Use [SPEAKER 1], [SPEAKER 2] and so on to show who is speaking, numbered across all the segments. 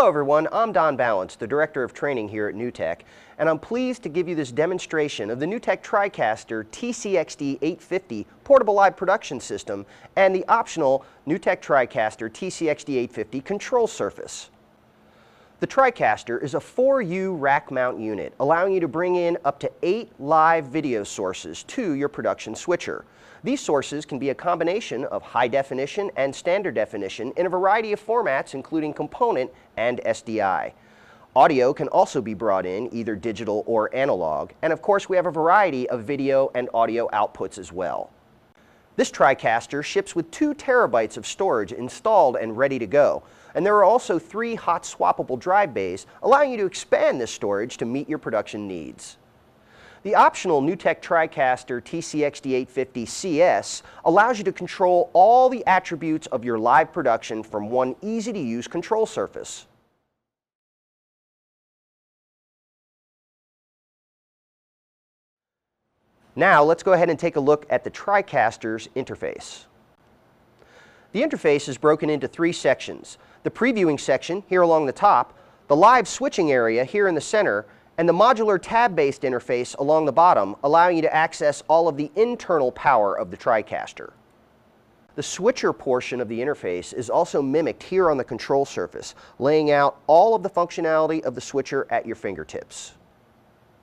[SPEAKER 1] Hello everyone, I'm Ballance, the Director of Training here at NewTek, and I'm pleased to give you this demonstration of the NewTek TriCaster TCXD850 portable live production system and the optional NewTek TriCaster TCXD850 control surface. The TriCaster is a 4U rack mount unit, allowing you to bring in up to 8 live video sources to your production switcher. These sources can be a combination of high definition and standard definition in a variety of formats, including component and SDI. Audio can also be brought in, either digital or analog, and of course we have a variety of video and audio outputs as well. This TriCaster ships with 2 terabytes of storage installed and ready to go, and there are also 3 hot swappable drive bays, allowing you to expand this storage to meet your production needs. The optional NewTek TriCaster TCXD850CS allows you to control all the attributes of your live production from one easy-to-use control surface. Now let's go ahead and take a look at the TriCaster's interface. The interface is broken into 3 sections. The previewing section here along the top, the live switching area here in the center, and the modular tab-based interface along the bottom, allowing you to access all of the internal power of the TriCaster. The switcher portion of the interface is also mimicked here on the control surface, laying out all of the functionality of the switcher at your fingertips.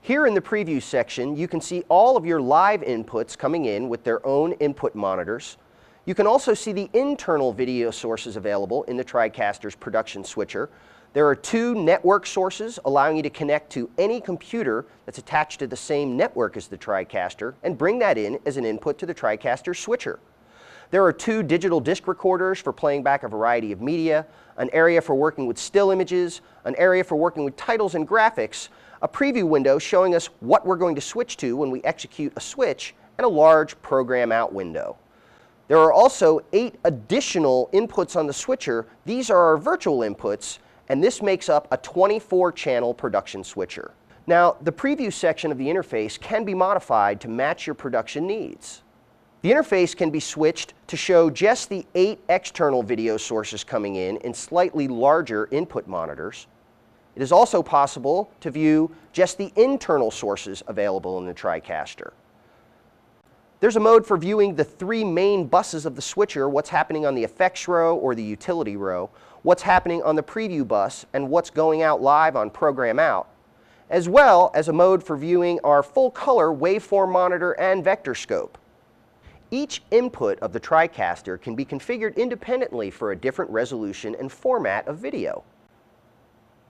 [SPEAKER 1] Here in the preview section, you can see all of your live inputs coming in with their own input monitors. You can also see the internal video sources available in the TriCaster's production switcher. There are 2 network sources allowing you to connect to any computer that's attached to the same network as the TriCaster and bring that in as an input to the TriCaster switcher. There are 2 digital disc recorders for playing back a variety of media, an area for working with still images, an area for working with titles and graphics, a preview window showing us what we're going to switch to when we execute a switch, and a large program out window. There are also 8 additional inputs on the switcher. These are our virtual inputs, and this makes up a 24-channel production switcher. Now, the preview section of the interface can be modified to match your production needs. The interface can be switched to show just the 8 external video sources coming in slightly larger input monitors. It is also possible to view just the internal sources available in the TriCaster. There's a mode for viewing the 3 main buses of the switcher, what's happening on the effects row or the utility row, what's happening on the preview bus, and what's going out live on program out, as well as a mode for viewing our full color waveform monitor and vector scope. Each input of the TriCaster can be configured independently for a different resolution and format of video.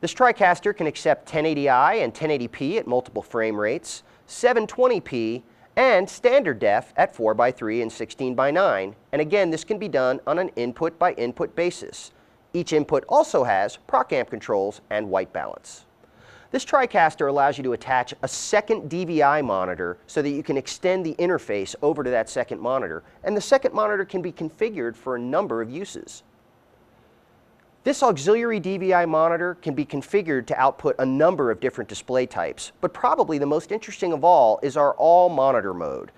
[SPEAKER 1] This TriCaster can accept 1080i and 1080p at multiple frame rates, 720p, and standard def at 4:3 and 16:9, and again this can be done on an input by input basis. Each input also has proc amp controls and white balance. This TriCaster allows you to attach a second DVI monitor so that you can extend the interface over to that second monitor, and the second monitor can be configured for a number of uses. This auxiliary DVI monitor can be configured to output a number of different display types, but probably the most interesting of all is our all monitor mode.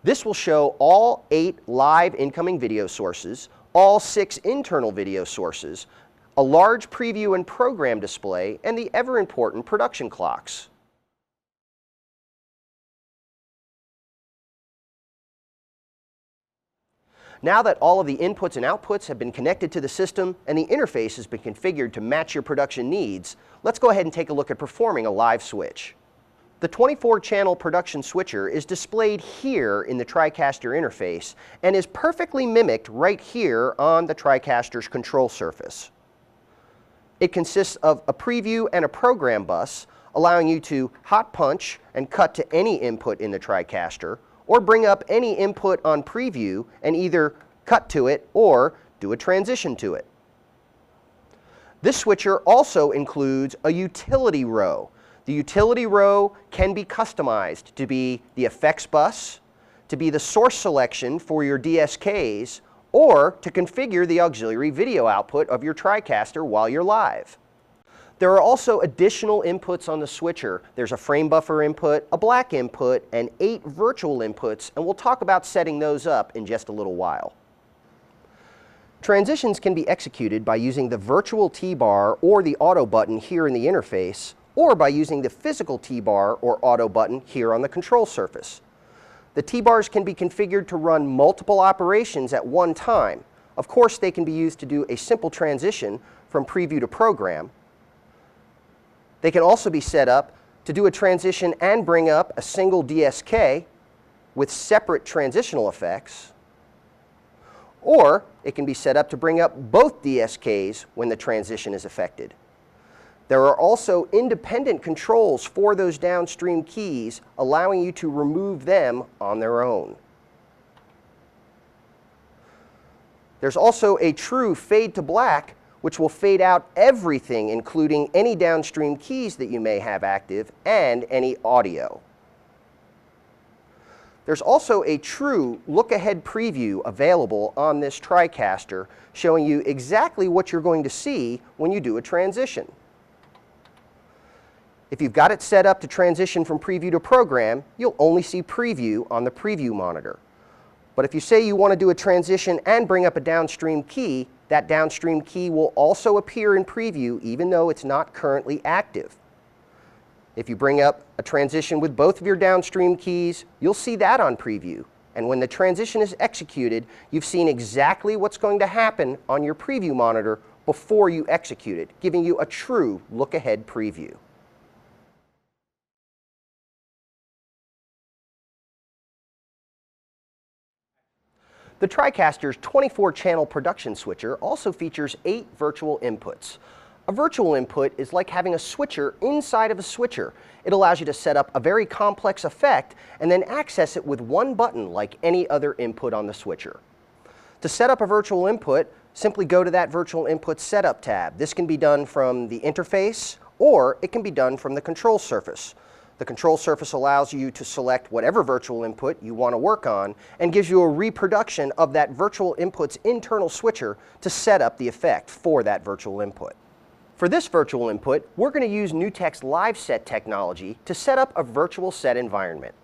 [SPEAKER 1] This will show all 8 live incoming video sources, all 6 internal video sources, a large preview and program display, and the ever-important production clocks. Now that all of the inputs and outputs have been connected to the system and the interface has been configured to match your production needs, let's go ahead and take a look at performing a live switch. The 24-channel production switcher is displayed here in the TriCaster interface and is perfectly mimicked right here on the TriCaster's control surface. It consists of a preview and a program bus, allowing you to hot punch and cut to any input in the TriCaster, or bring up any input on preview and either cut to it or do a transition to it. This switcher also includes a utility row. The utility row can be customized to be the effects bus, to be the source selection for your DSKs, or to configure the auxiliary video output of your TriCaster while you're live. There are also additional inputs on the switcher. There's a frame buffer input, a black input, and 8 virtual inputs, and we'll talk about setting those up in just a little while. Transitions can be executed by using the virtual T-bar or the auto button here in the interface, or by using the physical T-bar or auto button here on the control surface. The T-bars can be configured to run multiple operations at one time. Of course, they can be used to do a simple transition from preview to program. They can also be set up to do a transition and bring up a single DSK with separate transitional effects. Or it can be set up to bring up both DSKs when the transition is affected. There are also independent controls for those downstream keys, allowing you to remove them on their own. There's also a true fade to black, which will fade out everything, including any downstream keys that you may have active and any audio. There's also a true look-ahead preview available on this TriCaster, showing you exactly what you're going to see when you do a transition. If you've got it set up to transition from preview to program, you'll only see preview on the preview monitor. But if you say you want to do a transition and bring up a downstream key, that downstream key will also appear in preview even though it's not currently active. If you bring up a transition with both of your downstream keys, you'll see that on preview. And when the transition is executed, you've seen exactly what's going to happen on your preview monitor before you execute it, giving you a true look-ahead preview. The TriCaster's 24-channel production switcher also features 8 virtual inputs. A virtual input is like having a switcher inside of a switcher. It allows you to set up a very complex effect and then access it with one button like any other input on the switcher. To set up a virtual input, simply go to that virtual input setup tab. This can be done from the interface or it can be done from the control surface. The control surface allows you to select whatever virtual input you want to work on and gives you a reproduction of that virtual input's internal switcher to set up the effect for that virtual input. For this virtual input, we're going to use NewTek's live set technology to set up a virtual set environment.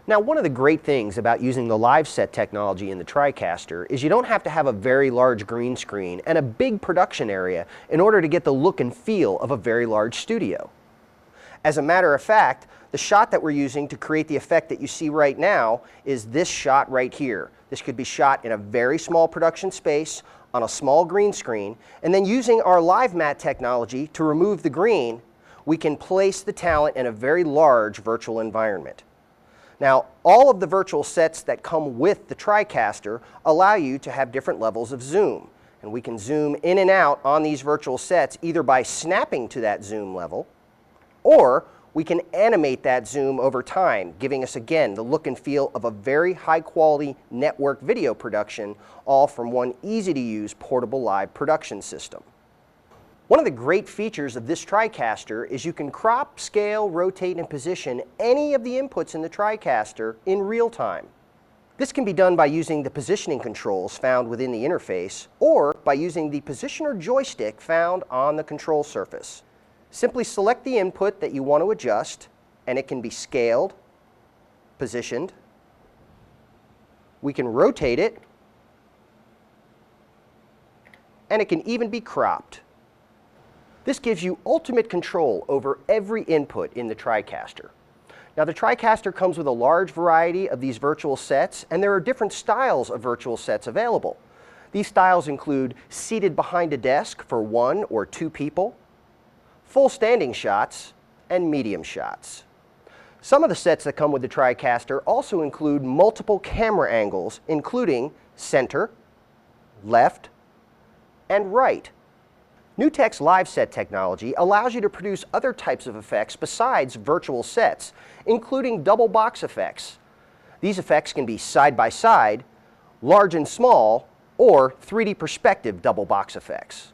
[SPEAKER 1] Now, one of the great things about using the live set technology in the TriCaster is you don't have to have a very large green screen and a big production area in order to get the look and feel of a very large studio. As a matter of fact, the shot that we're using to create the effect that you see right now is this shot right here. This could be shot in a very small production space on a small green screen, and then using our live mat technology to remove the green, we can place the talent in a very large virtual environment. Now, all of the virtual sets that come with the TriCaster allow you to have different levels of zoom, and we can zoom in and out on these virtual sets either by snapping to that zoom level, or we can animate that zoom over time, giving us again the look and feel of a very high quality network video production, all from one easy to use portable live production system. One of the great features of this TriCaster is you can crop, scale, rotate, and position any of the inputs in the TriCaster in real time. This can be done by using the positioning controls found within the interface or by using the positioner joystick found on the control surface. Simply select the input that you want to adjust, and it can be scaled, positioned. We can rotate it, and it can even be cropped. This gives you ultimate control over every input in the TriCaster. Now, the TriCaster comes with a large variety of these virtual sets, and there are different styles of virtual sets available. These styles include seated behind a desk for 1 or 2 people, full standing shots, and medium shots. Some of the sets that come with the TriCaster also include multiple camera angles, including center, left, and right. NewTek's live set technology allows you to produce other types of effects besides virtual sets, including double box effects. These effects can be side by side, large and small, or 3D perspective double box effects.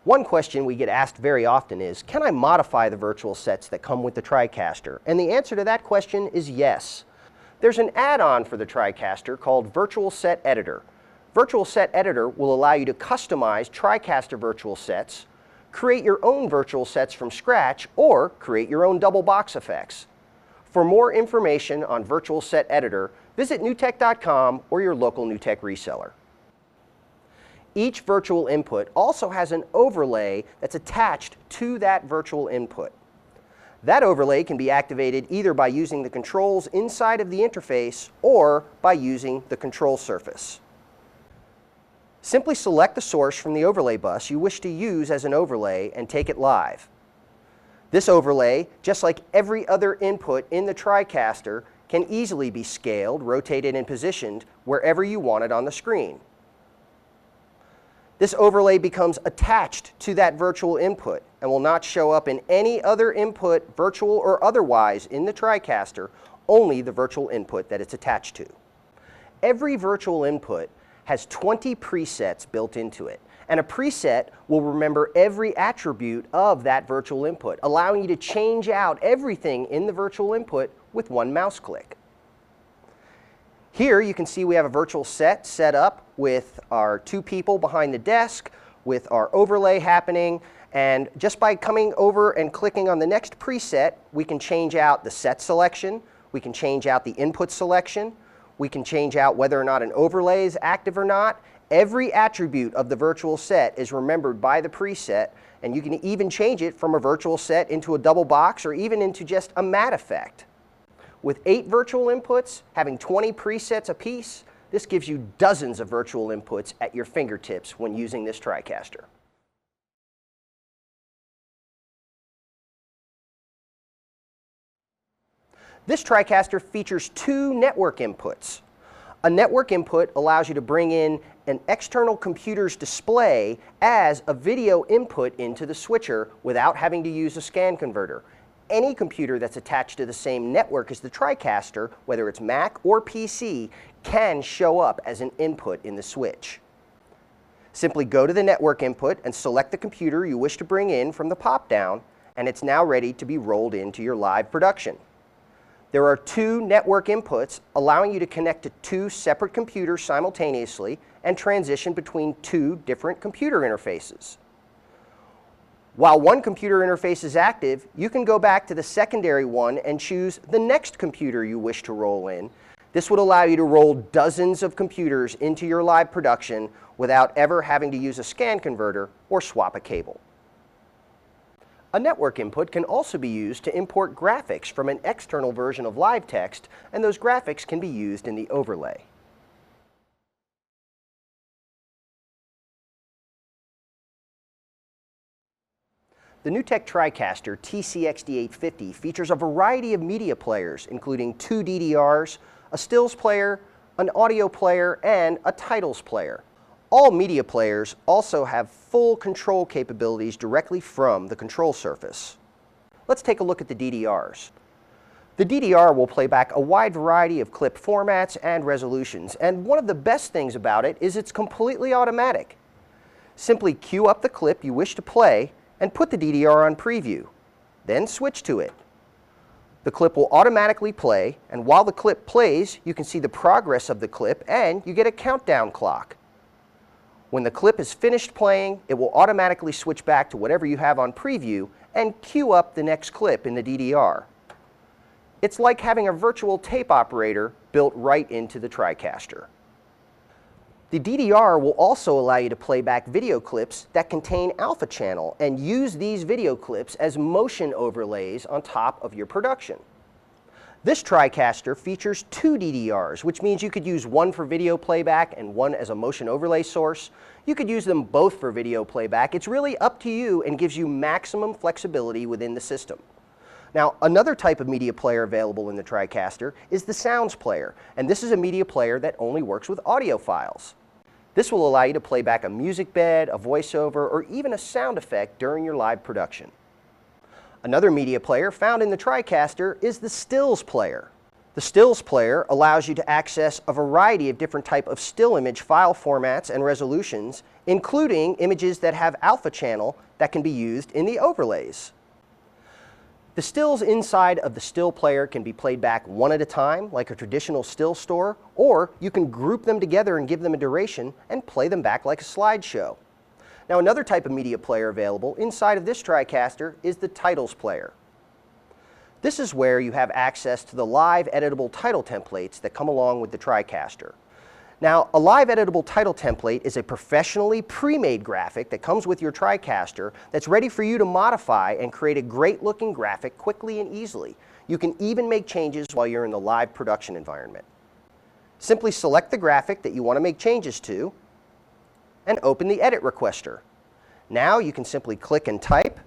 [SPEAKER 1] One question we get asked very often is, can I modify the virtual sets that come with the TriCaster? And the answer to that question is yes. There's an add-on for the TriCaster called Virtual Set Editor. Virtual Set Editor will allow you to customize TriCaster virtual sets, create your own virtual sets from scratch, or create your own double box effects. For more information on Virtual Set Editor, visit NewTek.com or your local NewTek reseller. Each virtual input also has an overlay that's attached to that virtual input. That overlay can be activated either by using the controls inside of the interface or by using the control surface. Simply select the source from the overlay bus you wish to use as an overlay and take it live. This overlay, just like every other input in the TriCaster, can easily be scaled, rotated, and positioned wherever you want it on the screen. This overlay becomes attached to that virtual input and will not show up in any other input, virtual or otherwise, in the TriCaster, only the virtual input that it's attached to. Every virtual input has 20 presets built into it, and a preset will remember every attribute of that virtual input, allowing you to change out everything in the virtual input with one mouse click. Here you can see we have a virtual set up with our two people behind the desk, with our overlay happening, and just by coming over and clicking on the next preset, we can change out the set selection, we can change out the input selection, we can change out whether or not an overlay is active or not. Every attribute of the virtual set is remembered by the preset, and you can even change it from a virtual set into a double box or even into just a matte effect. With 8 virtual inputs, having 20 presets apiece, this gives you dozens of virtual inputs at your fingertips when using this TriCaster. This TriCaster features 2 network inputs. A network input allows you to bring in an external computer's display as a video input into the switcher without having to use a scan converter. Any computer that's attached to the same network as the TriCaster, whether it's Mac or PC, can show up as an input in the switch. Simply go to the network input and select the computer you wish to bring in from the pop-down, and it's now ready to be rolled into your live production. There are 2 network inputs allowing you to connect to 2 separate computers simultaneously and transition between 2 different computer interfaces. While one computer interface is active, you can go back to the secondary one and choose the next computer you wish to roll in. This would allow you to roll dozens of computers into your live production without ever having to use a scan converter or swap a cable. A network input can also be used to import graphics from an external version of live text, and those graphics can be used in the overlay. The NewTek TriCaster TCXD850 features a variety of media players, including 2 DDRs, a stills player, an audio player, and a titles player. All media players also have full control capabilities directly from the control surface. Let's take a look at the DDRs. The DDR will play back a wide variety of clip formats and resolutions, and one of the best things about it is it's completely automatic. Simply queue up the clip you wish to play and put the DDR on preview. Then switch to it. The clip will automatically play, and while the clip plays, you can see the progress of the clip and you get a countdown clock. When the clip is finished playing, it will automatically switch back to whatever you have on preview and queue up the next clip in the DDR. It's like having a virtual tape operator built right into the TriCaster. The DDR will also allow you to play back video clips that contain alpha channel and use these video clips as motion overlays on top of your production. This TriCaster features 2 DDRs, which means you could use one for video playback and one as a motion overlay source. You could use them both for video playback. It's really up to you and gives you maximum flexibility within the system. Now, another type of media player available in the TriCaster is the sounds player, and this is a media player that only works with audio files. This will allow you to play back a music bed, a voiceover, or even a sound effect during your live production. Another media player found in the TriCaster is the stills player. The stills player allows you to access a variety of different types of still image file formats and resolutions, including images that have alpha channel that can be used in the overlays. The stills inside of the still player can be played back one at a time, like a traditional still store, or you can group them together and give them a duration and play them back like a slideshow. Now, another type of media player available inside of this TriCaster is the titles player. This is where you have access to the live editable title templates that come along with the TriCaster. Now, a live editable title template is a professionally pre-made graphic that comes with your TriCaster that's ready for you to modify and create a great-looking graphic quickly and easily. You can even make changes while you're in the live production environment. Simply select the graphic that you want to make changes to and open the Edit Requester. Now you can simply click and type.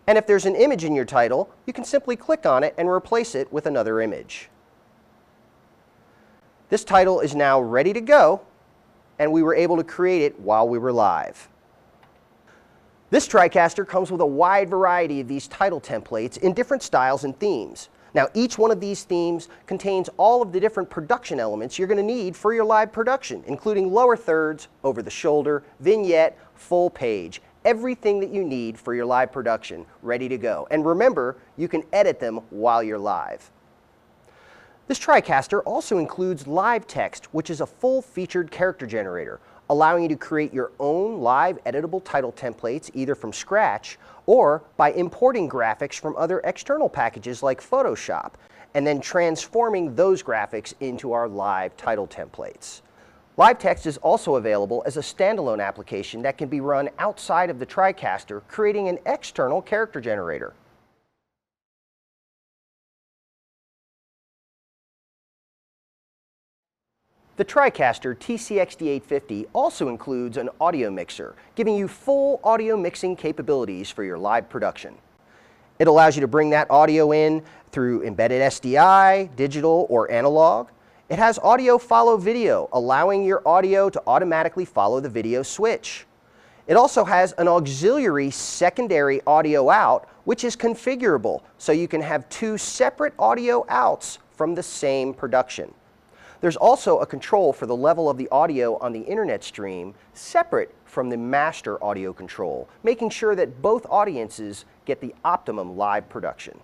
[SPEAKER 1] And if there's an image in your title, you can simply click on it and replace it with another image. This title is now ready to go, and we were able to create it while we were live. This TriCaster comes with a wide variety of these title templates in different styles and themes. Now, each one of these themes contains all of the different production elements you're going to need for your live production, including lower thirds, over the shoulder, vignette, full page. Everything that you need for your live production ready to go. And remember, you can edit them while you're live. This TriCaster also includes live text, which is a full-featured character generator, allowing you to create your own live editable title templates either from scratch or by importing graphics from other external packages like Photoshop, and then transforming those graphics into our live title templates. Live text is also available as a standalone application that can be run outside of the TriCaster, creating an external character generator. The TriCaster TCXD850 also includes an audio mixer, giving you full audio mixing capabilities for your live production. It allows you to bring that audio in through embedded SDI, digital, or analog. It has audio follow video, allowing your audio to automatically follow the video switch. It also has an auxiliary secondary audio out, which is configurable, so you can have two separate audio outs from the same production. There's also a control for the level of the audio on the internet stream, separate from the master audio control, making sure that both audiences get the optimum live production.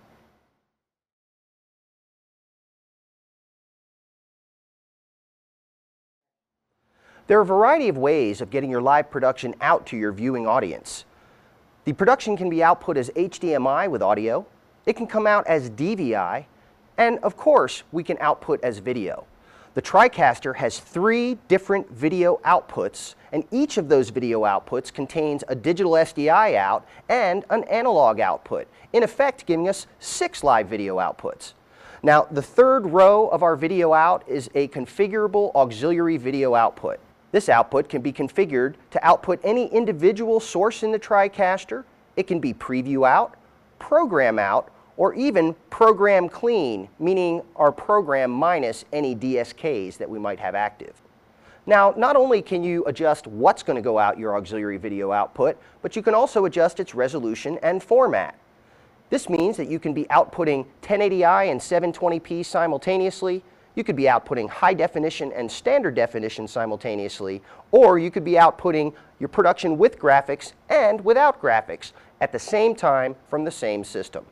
[SPEAKER 1] There are a variety of ways of getting your live production out to your viewing audience. The production can be output as HDMI with audio, it can come out as DVI, and of course, we can output as video. The TriCaster has 3 different video outputs, and each of those video outputs contains a digital SDI out and an analog output, in effect giving us 6 live video outputs. Now, the third row of our video out is a configurable auxiliary video output. This output can be configured to output any individual source in the TriCaster. It can be preview out, program out, or even program clean, meaning our program minus any DSKs that we might have active. Now, not only can you adjust what's going to go out your auxiliary video output, but you can also adjust its resolution and format. This means that you can be outputting 1080i and 720p simultaneously, you could be outputting high definition and standard definition simultaneously, or you could be outputting your production with graphics and without graphics at the same time from the same system.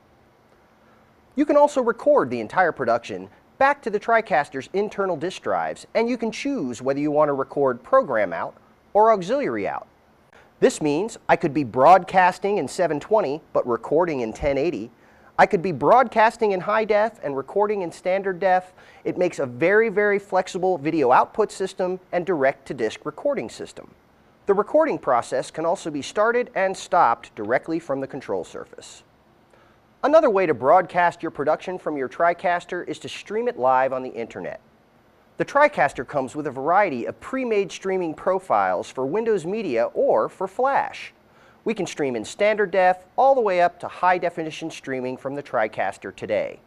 [SPEAKER 1] You can also record the entire production back to the TriCaster's internal disk drives, and you can choose whether you want to record program out or auxiliary out. This means I could be broadcasting in 720 but recording in 1080. I could be broadcasting in high def and recording in standard def. It makes a very, very flexible video output system and direct-to-disc recording system. The recording process can also be started and stopped directly from the control surface. Another way to broadcast your production from your TriCaster is to stream it live on the internet. The TriCaster comes with a variety of pre-made streaming profiles for Windows Media or for Flash. We can stream in standard def all the way up to high-definition streaming from the TriCaster today.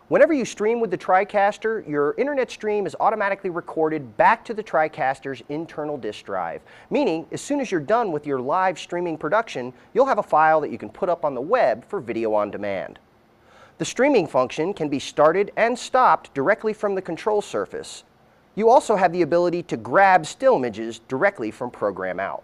[SPEAKER 1] Whenever you stream with the TriCaster, your internet stream is automatically recorded back to the TriCaster's internal disk drive, meaning as soon as you're done with your live streaming production, you'll have a file that you can put up on the web for video on demand. The streaming function can be started and stopped directly from the control surface. You also have the ability to grab still images directly from program out.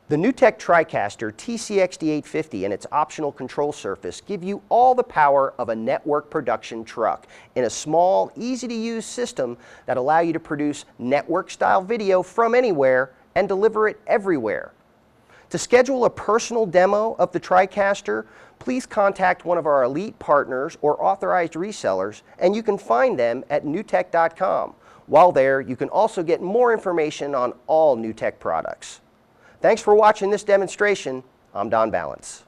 [SPEAKER 1] The NewTek TriCaster TCXD850 and its optional control surface give you all the power of a network production truck in a small, easy-to-use system that allow you to produce network-style video from anywhere and deliver it everywhere. To schedule a personal demo of the TriCaster, please contact one of our elite partners or authorized resellers, and you can find them at NewTek.com. While there, you can also get more information on all NewTek products. Thanks for watching this demonstration. I'm Don Ballance.